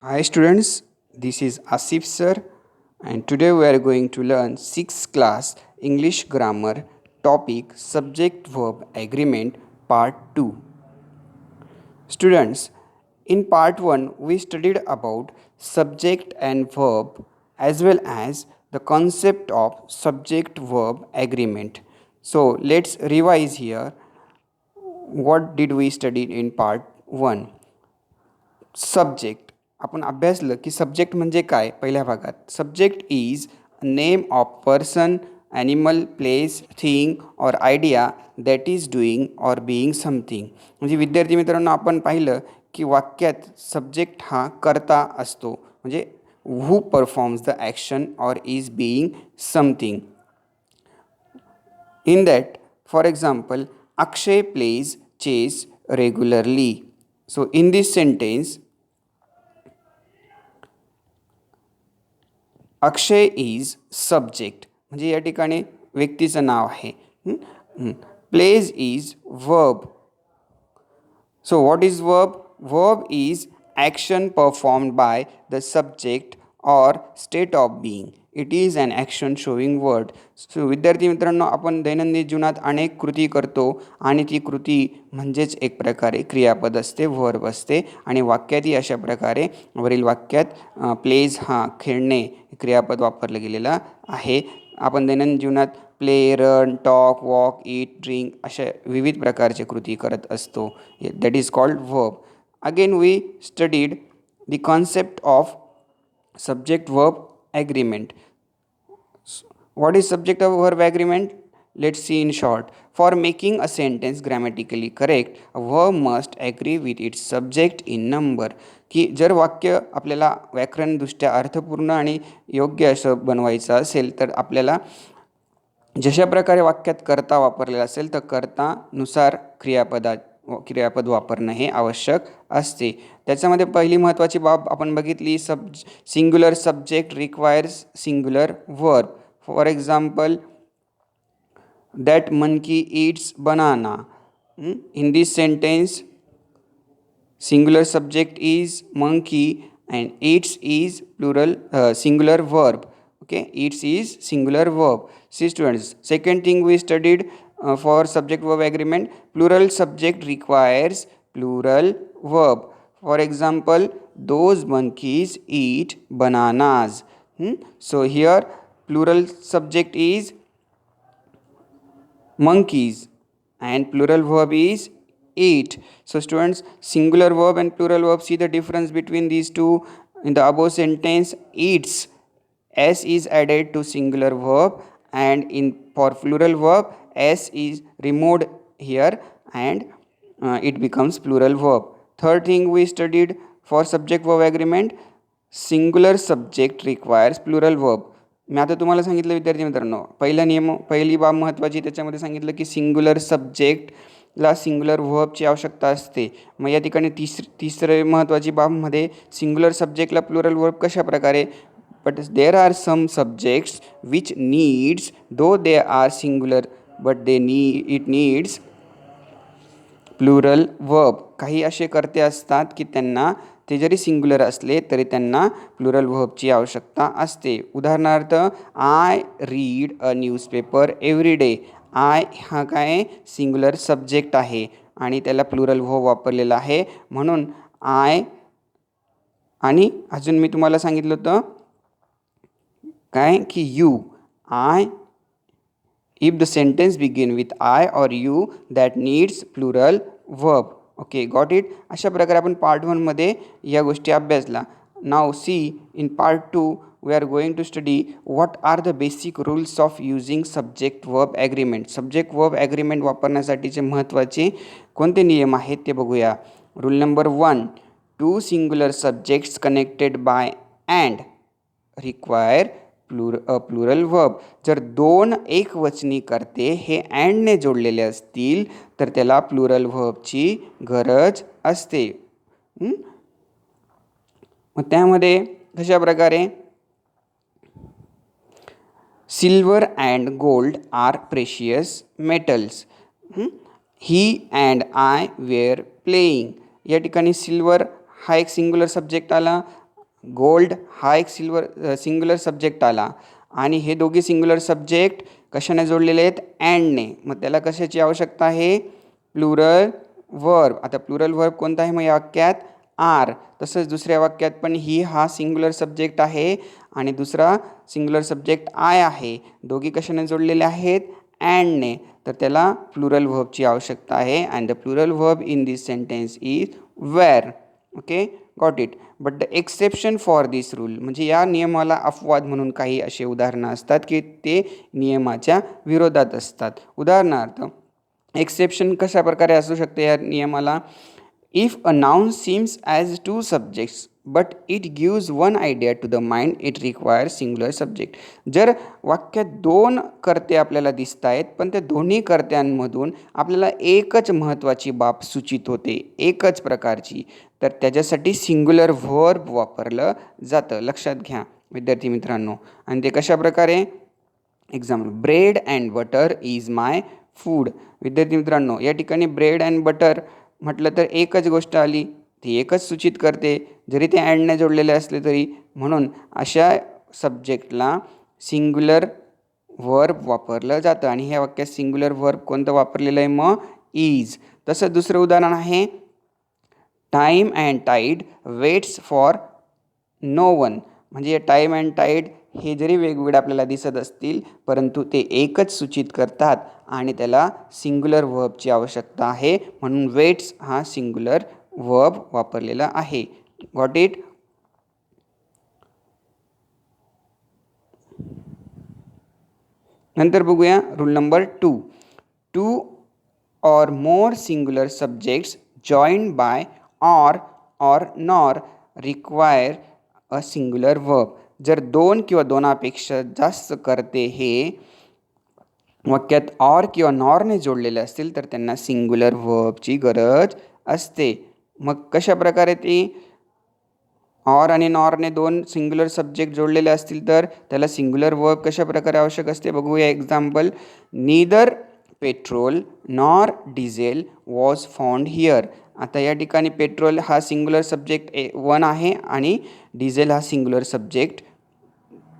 Hi students, this is Asif sir and today we are going to learn 6th class English grammar topic subject verb agreement part 2. Students, in part 1 we studied about subject and verb as well as the concept of subject verb agreement. So let's revise here. What did we study in part 1? Subject आपण अभ्यासलं की subject म्हणजे काय पहिल्या भागात subject is name of person animal place thing और idea that is doing और being something म्हणजे विद्यार्थी मित्रांनो आपण पाहिलं की वाक्यात सब्जेक्ट हा कर्ता असतो म्हणजे हू परफॉर्म्स द ॲक्शन और is being something in that for example Akshay plays chess regularly. So in this sentence Akshay is subject म्हणजे या ठिकाणी व्यक्तीचं नाव आहे. Pledge is verb. So what is verb? Verb is action performed by the subject or state of being. It is an action showing word. So विद्यार्थी मित्रांनो आपण दैनंदिन जीवनात अनेक कृती करतो आणि ती कृती म्हणजेच एक प्रकारे क्रियापद असते वर्ब असते आणि वाक्यातही अशा प्रकारे वरील वाक्यात प्लेज हा खेळणे क्रियापद वापरलं गेलेलं आहे. आपण दैनंदिन जीवनात play run talk walk eat drink अशा विविध प्रकारचे कृती करत असतो. That is called verb. Again we studied the concept of subject verb agreement. What is subject verb agreement? Let's see in short. For making a sentence grammatically correct, a verb must agree with its subject in number. की जर वाक्य आपल्याला व्याकरणदृष्ट्या अर्थपूर्ण आणि योग्य असं बनवायचं असेल तर आपल्याला जशा प्रकारे वाक्यात कर्ता वापरलेला असेल तर कर्तानुसार क्रियापद वापरणं हे आवश्यक असते. त्याच्यामध्ये पहिली महत्त्वाची बाब आपण बघितली singular subject requires singular verb. For example that monkey Yeats banana. In this sentence singular subject is monkey and eats is plural singular verb. Okay, eats is singular verb. See students, second thing we studied for subject verb agreement, plural subject requires plural verb. For example, those monkeys eat bananas. So here plural subject is monkeys and plural verb is eat. So students, singular verb and plural verb, see the difference between these two. In the above sentence, eats, s is added to singular verb, and in for plural verb s is removed here and it becomes plural verb. Third thing we studied for subject verb agreement, singular subject requires plural verb. मी आता तुम्हाला सांगितलं विद्यार्थी मित्रांनो पहिली बाब महत्त्वाची त्याच्यामध्ये सांगितलं की सिंग्युलर सब्जेक्टला सिंग्युलर वर्बची आवश्यकता असते. मग या ठिकाणी तिसरे महत्त्वाची बाबमध्ये सिंग्युलर सब्जेक्टला प्लुरल वर्ब कशा प्रकारे, but there are some subjects which needs though they are singular but it needs plural verb. काही असे कर्ते असतात की त्यांना ते जरी सिंग्युलर असले तरी त्यांना प्लुरल वर्बची आवश्यकता असते. उदाहरणार्थ I read a newspaper every day. I हा काय सिंग्युलर सब्जेक्ट आहे आणि त्याला प्लुरल वर्ब वापरलेला आहे म्हणून आय. आणि अजून मी तुम्हाला सांगितलं होतं काय की you. I if the sentence begin with I or you that needs plural verb. Okay, got it. अशा प्रकारे आपण पार्ट 1मध्ये या गोष्टी अभ्यासला. Now see in part 2 we are going to study what are the basic rules of using subject verb agreement. Subject verb agreement वापरण्यासाठीचे महत्त्वाचे कोणते नियम आहेत ते बघूया. Rule number 1, two singular subjects connected by and require plural verb. जर दोन एकवचनी करते हे अँडने जोडलेले असतील तर त्याला प्लुरल वर्बची गरज असते. मग त्यामध्ये कशा प्रकारे silver and gold are precious metals. He and I were playing. या ठिकाणी सिल्वर हा एक सिंग्युलर सब्जेक्ट आला गोल्ड हा एक सिंग्युलर सब्जेक्ट आला आणि हे दोघे सिंग्युलर सब्जेक्ट कशाने जोडलेले आहेत? अँडने. मग त्याला कशाची आवश्यकता आहे? Plural verb. आता प्लुरल वर्ब कोणता आहे मग या वाक्यात? आर. तसंच दुसऱ्या वाक्यात पण हा सिंग्युलर सब्जेक्ट आहे आणि दुसरा सिंग्युलर सब्जेक्ट आय आहे. दोघी कशाने जोडलेले आहेत? अँडने. तर त्याला प्लुरल वर्बची आवश्यकता आहे. And the plural verb in this sentence is where. Okay, got it. But the exception for this rule, म्हणजे या नियमाला अपवाद म्हणून काही असे उदाहरणं असतात की ते नियमाच्या विरोधात असतात. उदाहरणार्थ एक्सेप्शन कशा प्रकारे असू शकते या नियमाला? If a noun seems as two subjects but it gives one idea to the mind it require singular subject. जर वाक्यात दोन कर्ते आपल्याला दिसत आहेत पण त्या दोन्ही कर्त्यांमधून आपल्याला एकच महत्त्वाची बाब सूचित होते, एकच प्रकारची, तर त्याच्यासाठी सिंग्युलर व्हर्ब वापरलं जातं. लक्षात घ्या विद्यार्थी मित्रांनो. आणि ते कशा प्रकारे? Example, bread and butter is my food. विद्यार्थी मित्रांनो, या ठिकाणी ब्रेड अँड बटर म्हटलं तर एकच गोष्ट आली, ती एकच सूचित करते जरी ते अँडने जोडलेले असले तरी. म्हणून अशा सब्जेक्टला सिंग्युलर वर्ब वापरलं जातं. आणि ह्या वाक्यात सिंग्युलर वर्ब कोणतं वापरलेलं आहे मग? इज. तसं दुसरं उदाहरण आहे, time and tide waits for no one. म्हणजे टाईम अँड टाईड हे जरी वेगवेगळे आपल्याला दिसत असतील परंतु ते एकच सूचित करतात आणि त्याला सिंग्युलर वर्बची आवश्यकता आहे. म्हणून वेट्स हा सिंग्युलर वर्ब वापरलेला आहे. Got it. नंतर बघूया rule number 2. 2 or more singular subjects joined by or nor require a singular verb. जर दोन किंवा दोनापेक्षा जास्त कर्ते हे वाक्यात ऑर किंवा नॉरने जोडलेले असतील तर त्यांना सिंग्युलर वर्बची गरज असते. मग कशा प्रकारे ती? ऑर आणि नॉरने दोन सिंग्युलर सब्जेक्ट जोडलेले असतील तर त्याला सिंग्युलर वर्ब कशा प्रकारे आवश्यक असते? बघूया example, neither petrol nor diesel was found here. आता या ठिकाणी पेट्रोल हा सिंग्युलर सब्जेक्ट 1 आहे आणि डिझेल हा सिंग्युलर सब्जेक्ट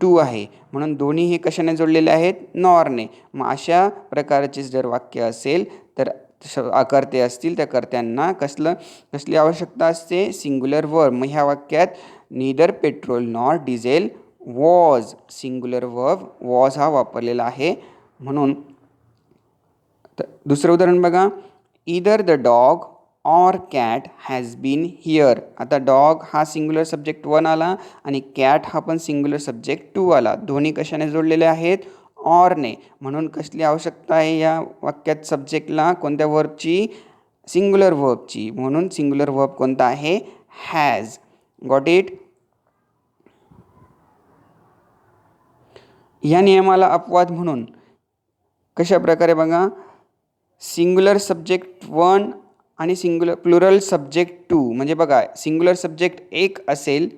2 आहे. म्हणून दोन्ही हे कशाने जोडलेले आहेत? नॉरने. मग अशा प्रकारचे जर वाक्य असेल तर कर्ते असतील त्या कर्त्यांना कसली आवश्यकता असते? Singular verb. मग ह्या वाक्यात neither petrol nor diesel was, singular verb was हा वापरलेला आहे. म्हणून दुसरं उदाहरण बघा, either the dog or cat has been here. आता डॉग हा सिंग्युलर सब्जेक्ट 1 आला आणि कॅट हा पण सिंग्युलर सब्जेक्ट 2 आला. दोन्ही कशाने जोडलेले आहेत? ऑरने. म्हणून कसली आवश्यकता आहे या वाक्यात सब्जेक्टला? कोणत्या वर्बची? सिंग्युलर वर्बची. म्हणून सिंग्युलर वर्ब कोणता आहे? हॅज. Got it. या नियमाला अपवाद म्हणून कशा प्रकारे बघा, सिंग्युलर सब्जेक्ट 1 आणि प्लुरल सब्जेक्ट 2. म्हणजे बघा, सिंग्युलर सब्जेक्ट 1 असेल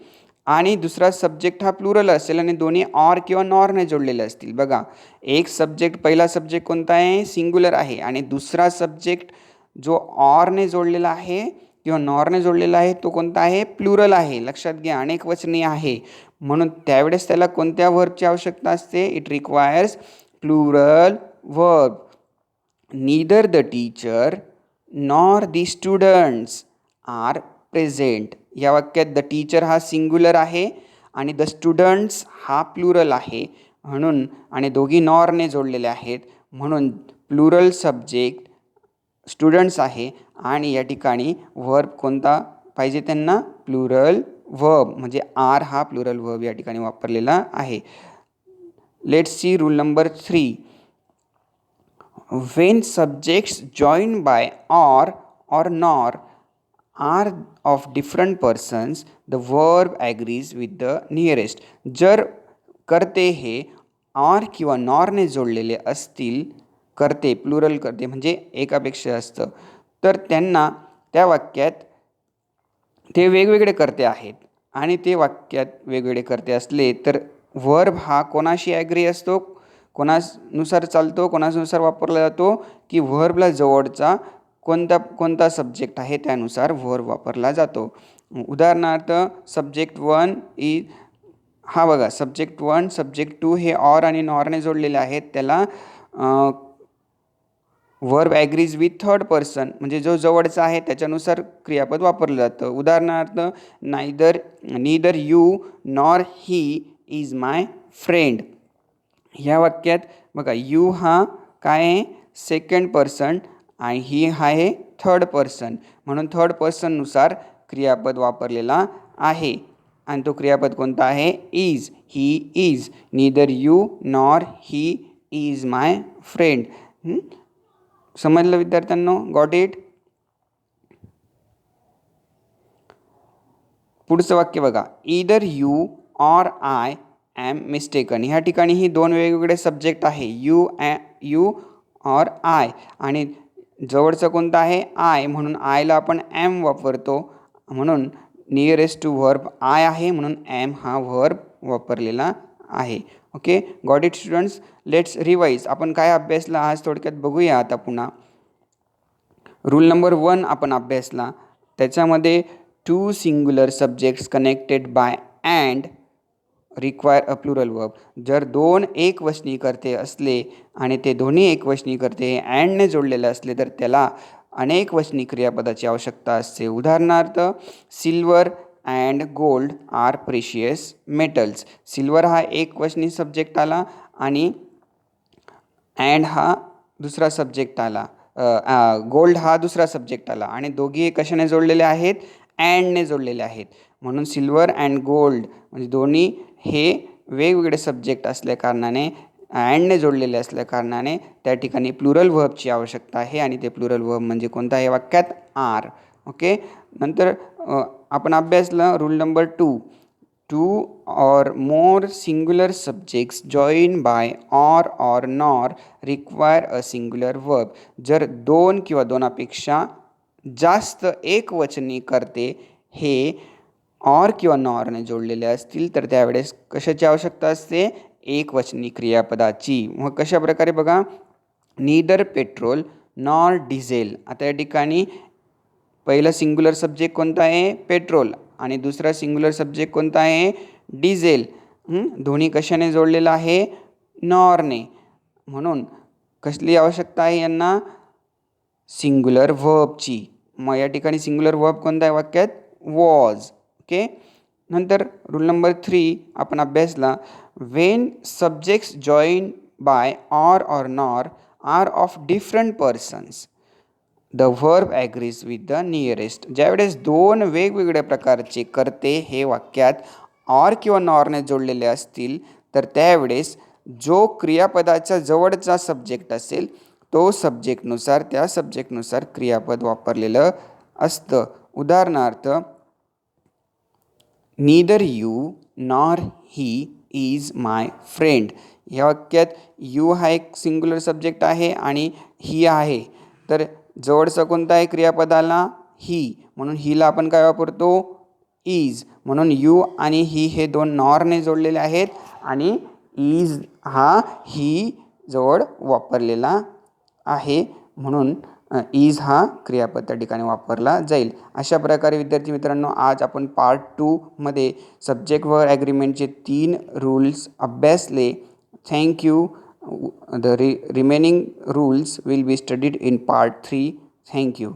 आणि दुसरा सब्जेक्ट हा प्लुरल असेल आणि दोन्ही ऑर किंवा नॉरने जोडलेले असतील. बघा, एक सब्जेक्ट, पहिला सब्जेक्ट कोणता आहे? सिंग्युलर आहे आणि दुसरा सब्जेक्ट जो ऑरने जोडलेला आहे किंवा नॉरने जोडलेला आहे तो कोणता आहे? प्लुरल आहे. लक्षात घ्या, अनेक वचनी आहे. म्हणून त्यावेळेस त्याला कोणत्या वर्बची आवश्यकता असते? It requires plural verb. Neither the teacher nor the students are present. या वाक्यात द टीचर हा सिंग्युलर आहे आणि द स्टुडंट्स हा प्लुरल आहे. म्हणून आणि दोघी नॉरने जोडलेले आहेत. म्हणून प्लुरल सब्जेक्ट स्टुडंट्स आहे आणि या ठिकाणी वर्ब कोणता पाहिजे त्यांना? Plural verb. म्हणजे आर हा प्लुरल वर्ब या ठिकाणी वापरलेला आहे. Let's see rule number 3. When subjects joined by or nor are of different persons, the verb agrees with the nearest. जर कर्ते हे ऑर किंवा नॉरने जोडलेले असतील, कर्ते प्लुरल कर्ते म्हणजे एकापेक्षा असतं, तर त्यांना त्या वाक्यात ते वेगवेगळे कर्ते आहेत आणि ते वाक्यात वेगवेगळे कर्ते असले तर वर्ब हा कोणाशी ॲग्री असतो? कोणानुसार चालतो? कोणानुसार वापरला जातो? की व्हर्बला जवळचा कोणता सब्जेक्ट आहे त्यानुसार व्हर्ब वापरला जातो. उदाहरणार्थ सब्जेक्ट 1 इज, हा बघा सब्जेक्ट 1 सब्जेक्ट 2 हे ऑर आणि नॉरने जोडलेले आहेत, त्याला verb agrees with third person म्हणजे जो जवळचा आहे त्याच्यानुसार क्रियापद वापरलं जातं. उदाहरणार्थ neither you nor he is my friend. ह्या वाक्यात बघा यू हा काय आहे सेकंड पर्सन आणि ही आहे थर्ड पर्सन, म्हणून थर्ड पर्सननुसार क्रियापद वापरलेला आहे आणि तो क्रियापद कोणता आहे is. He is. Neither you nor he is my friend. समजलं विद्यार्थ्यांनो? Got it? पुढचं वाक्य बघा, either you or I am mistaken. ह्या ठिकाणी ही दोन वेगवेगळे सब्जेक्ट आहे, यू ऑर आय, आणि जवळचं कोणतं आहे आय, म्हणून आयला आपण ॲम वापरतो, म्हणून नियरेस्ट टू व्हर्ब आय आहे, म्हणून ॲम हा व्हर्ब वापरलेला आहे. Okay, got it students? Let's revise. आपण काय अभ्यासला आज थोडक्यात बघूया आता पुन्हा. रूल नंबर 1 आपण अभ्यासला, त्याच्यामध्ये two singular subjects connected by and require a plural verb. जर दोन एकवचनी कर्ते असले आणि ते दोन्ही एकवचनी कर्ते अँडने जोडलेले असले तर त्याला अनेकवचनी क्रियापदाची आवश्यकता असते. उदाहरणार्थ silver and gold are precious metals. Silver हा एकवचनी सब्जेक्ट आला आणि अँड हा दुसरा सब्जेक्ट आला, गोल्ड हा दुसरा सब्जेक्ट आला आणि दोघी कशाने जोडलेले आहेत अँडने जोडलेले आहेत, म्हणून सिल्वर अँड गोल्ड म्हणजे दोन्ही हे वेगवेगळे सब्जेक्ट असल्या कारणाने अँडने जोडलेले असल्या कारणाने त्या ठिकाणी प्लुरल व्हर्बची आवश्यकता आहे आणि ते प्लुरल व्हर्ब म्हणजे कोणता आहे वाक्यात आर. ओके, नंतर आपण अभ्यासलं रूल नंबर 2, टू और मोर singular subjects join by or nor require a singular verb. जर दोन किंवा दोनापेक्षा जास्त एकवचनी कर्ते हे ऑर किंवा नॉरने जोडलेले असतील तर त्यावेळेस कशाची आवश्यकता असते एकवचनी क्रियापदाची. मग कशा प्रकारे बघा, नीदर पेट्रोल नॉर डिझेल. आता या ठिकाणी पहिला सिंग्युलर सब्जेक्ट कोणता आहे पेट्रोल आणि दुसरा सिंग्युलर सब्जेक्ट कोणता आहे डिझेल. दोन्ही कशाने जोडलेला आहे नॉरने, म्हणून कसली आवश्यकता आहे यांना सिंग्युलर व्हर्बची. मग या ठिकाणी सिंग्युलर व्हर्ब कोणता आहे वाक्यात वॉज. ओके, नंतर रूल नंबर 3 आपण अभ्यासला, when subjects join by or nor are of different persons the verb agrees with the nearest. ज्यावेळेस दोन वेगवेगळ्या प्रकारचे कर्ते हे वाक्यात ऑर किंवा नॉरने जोडलेले असतील तर त्यावेळेस जो क्रियापदाच्या जवळचा सब्जेक्ट असेल तो सब्जेक्टनुसार त्या सब्जेक्टनुसार क्रियापद वापरलेलं असतं. उदाहरणार्थ neither you nor he is my friend. या वाक्यात यू हा एक सिंग्युलर सब्जेक्ट आहे आणि ही आहे, तर जवळचा कोणता आहे क्रियापदाला ही, म्हणून हीला आपण काय वापरतो इज, म्हणून यू आणि ही हे दोन नॉरने जोडलेले आहेत आणि इज हा ही जवळ वापरलेला आहे, म्हणून इज हा क्रियापद त्या ठिकाणी वापरला जाईल. अशा प्रकारे विद्यार्थी मित्रांनो आज आपण पार्ट 2 मध्ये सब्जेक्ट वर्ब ॲग्रीमेंटचे 3 रूल्स अभ्यासले. Thank you. The remaining rules will be studied in part 3. Thank you.